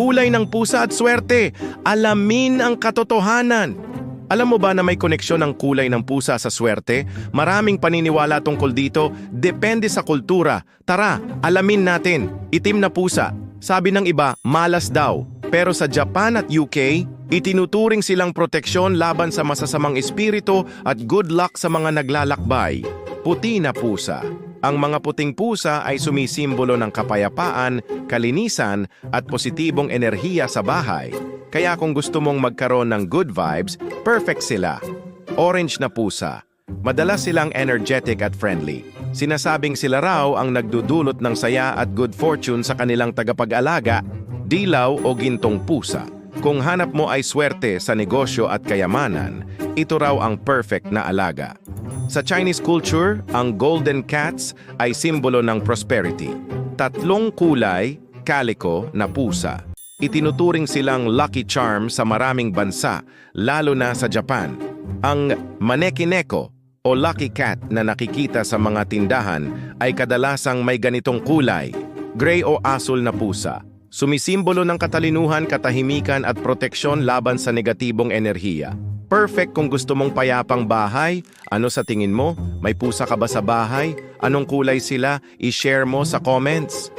kulay ng pusa at swerte. Alamin ang katotohanan. Alam mo ba na may koneksyon ang kulay ng pusa sa swerte? Maraming paniniwala tungkol dito, depende sa kultura. Tara, alamin natin. Itim na pusa. Sabi ng iba, malas daw. Pero sa Japan at UK, itinuturing silang proteksyon laban sa masasamang espiritu at good luck sa mga naglalakbay. Puti na pusa. Ang mga puting pusa ay sumisimbolo ng kapayapaan, kalinisan at positibong enerhiya sa bahay. Kaya kung gusto mong magkaroon ng good vibes, perfect sila. Orange na pusa. Madalas silang energetic at friendly. Sinasabing sila raw ang nagdudulot ng saya at good fortune sa kanilang tagapag-alaga, dilaw o gintong pusa. Kung hanap mo ay swerte sa negosyo at kayamanan, ito raw ang perfect na alaga. Sa Chinese culture, ang golden cats ay simbolo ng prosperity. 3 kulay, calico na pusa. Itinuturing silang lucky charm sa maraming bansa, lalo na sa Japan. Ang maneki-neko o lucky cat na nakikita sa mga tindahan ay kadalasang may ganitong kulay, gray o asul na pusa. Sumisimbolo ng katalinuhan, katahimikan at proteksyon laban sa negatibong enerhiya. Perfect kung gusto mong payapang bahay. Ano sa tingin mo? May pusa ka ba sa bahay? Anong kulay sila? I-share mo sa comments.